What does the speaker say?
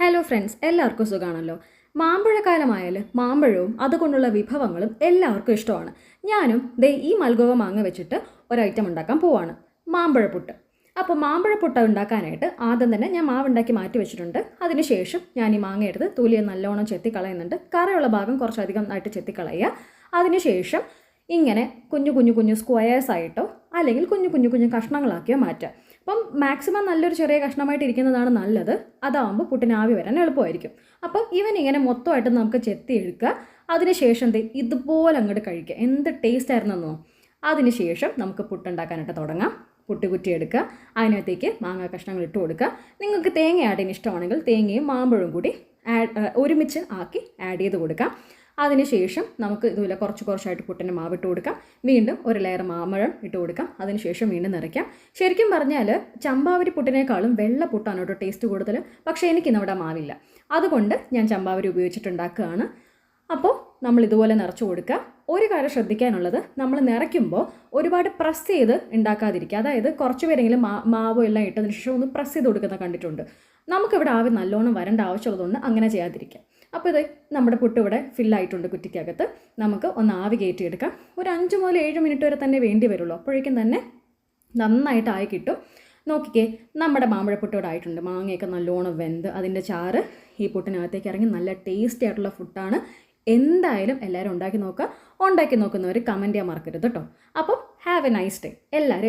Hello friends, എല്ലാവർക്കും സുഖമാണല്ലോ. മാമ്പഴക്കാലമായാൽ മാമ്പഴവും അതുകൊണ്ടുള്ള വിഭവങ്ങളും എല്ലാവർക്കും ഇഷ്ടമാണ്. ഞാനും ദേ ഈ മൽഗോവ മാങ്ങ വെച്ചിട്ട് ഒരു ഐറ്റം ഉണ്ടാക്കാൻ പോവാണ്, മാമ്പഴപ്പുട്ട്. അപ്പോൾ മാമ്പഴപ്പുട്ട് ഉണ്ടാക്കാനായിട്ട് ആദ്യം തന്നെ ഞാൻ മാവുണ്ടാക്കി മാറ്റി വെച്ചിട്ടുണ്ട്. അതിനുശേഷം ഞാൻ ഈ മാങ്ങ എടുത്ത് തൊലിയെ നല്ലോണം ചെത്തിക്കളയുന്നുണ്ട്. കറയുള്ള ഭാഗം കുറച്ചധികം ആയിട്ട് ചെത്തിക്കളയുക. അതിനുശേഷം ഇങ്ങനെ കുഞ്ഞു കുഞ്ഞു കുഞ്ഞു സ്ക്വയേഴ്സ് ആയിട്ടോ അല്ലെങ്കിൽ കുഞ്ഞു കുഞ്ഞു കുഞ്ഞു കഷ്ണങ്ങളാക്കിയോ മാറ്റുക. അപ്പം മാക്സിമം നല്ലൊരു ചെറിയ കഷ്ണമായിട്ട് ഇരിക്കുന്നതാണ് നല്ലത്. അതാകുമ്പോൾ പുട്ടിന് ആവി വരാൻ എളുപ്പമായിരിക്കും. അപ്പം ഇങ്ങനെ മൊത്തമായിട്ട് നമുക്ക് ചെത്തിയെടുക്കുക. അതിനുശേഷം ഇതുപോലെ അങ്ങോട്ട് കഴിക്കുക. എന്ത് ടേസ്റ്റ് ആയിരുന്നെന്നോ. അതിനുശേഷം നമുക്ക് പുട്ടുണ്ടാക്കാനായിട്ട് തുടങ്ങാം. പുട്ട് കുറ്റി എടുക്കുക, അതിനകത്തേക്ക് മാങ്ങ കഷ്ണങ്ങൾ ഇട്ട് കൊടുക്കുക. നിങ്ങൾക്ക് തേങ്ങ ആഡ് ചെയ്യാൻ ഇഷ്ടമാണെങ്കിൽ തേങ്ങയും മാമ്പഴവും കൂടി ഒരുമിച്ച് ആക്കി ആഡ് ചെയ്ത് കൊടുക്കാം. അതിനുശേഷം നമുക്ക് ഇതുപോലെ കുറച്ചായിട്ട് പുട്ടിൻ്റെ മാവിട്ട് കൊടുക്കാം. വീണ്ടും ഒരു ലെയർ മാമ്പഴം ഇട്ട് കൊടുക്കാം. അതിനുശേഷം വീണ്ടും നിറയ്ക്കാം. ശരിക്കും പറഞ്ഞാൽ ചമ്പാവരി പുട്ടിനേക്കാളും വെള്ള പുട്ടാണ് കേട്ടോ ടേസ്റ്റ് കൂടുതൽ. പക്ഷേ എനിക്കിന്നവിടെ മാവില്ല, അതുകൊണ്ട് ഞാൻ ചമ്പാവരി ഉപയോഗിച്ചിട്ടുണ്ടാക്കുകയാണ്. അപ്പോൾ നമ്മൾ ഇതുപോലെ നിറച്ച് കൊടുക്കുക. ഒരു കാര്യം ശ്രദ്ധിക്കാനുള്ളത്, നമ്മൾ നിറയ്ക്കുമ്പോൾ ഒരുപാട് പ്രസ് ചെയ്ത് ഉണ്ടാക്കാതിരിക്കുക. അതായത് കുറച്ച് പേരെങ്കിലും മാവും എല്ലാം ഇട്ടതിന് ശേഷം ഒന്ന് പ്രസ് ചെയ്ത് കൊടുക്കുന്ന കണ്ടിട്ടുണ്ട്. നമുക്കിവിടെ ആവി നല്ലോണം വരേണ്ട ആവശ്യമുള്ളതുകൊണ്ട് അങ്ങനെ ചെയ്യാതിരിക്കുക. അപ്പോൾ ഇത് നമ്മുടെ പുട്ട് ഇവിടെ ഫില്ലായിട്ടുണ്ട് കുറ്റിക്കകത്ത്. നമുക്ക് ഒന്ന് ആവി കയറ്റിയെടുക്കാം. ഒരു 5 മുതൽ 7 മിനിറ്റ് വരെ തന്നെ വേണ്ടി വരുള്ളൂ. അപ്പോഴേക്കും തന്നെ നന്നായിട്ട് ആയി കിട്ടും. നോക്കിക്കേ, നമ്മുടെ മാമ്പഴപ്പുട്ട് ഇവിടെ ആയിട്ടുണ്ട്. മാങ്ങയൊക്കെ നല്ലോണം വെന്ത് അതിൻ്റെ ചാറ് ഈ പുട്ടിനകത്തേക്ക് ഇറങ്ങി നല്ല ടേസ്റ്റി ആയിട്ടുള്ള ഫുഡാണ്. എന്തായാലും എല്ലാവരും ഉണ്ടാക്കി നോക്കുക. ഉണ്ടാക്കി നോക്കുന്നവർ കമൻറ്റ് ചെയ്യാൻ മറക്കരുത് കേട്ടോ. അപ്പം ഹാവ് എ നൈസ് ഡേ എല്ലാവരും.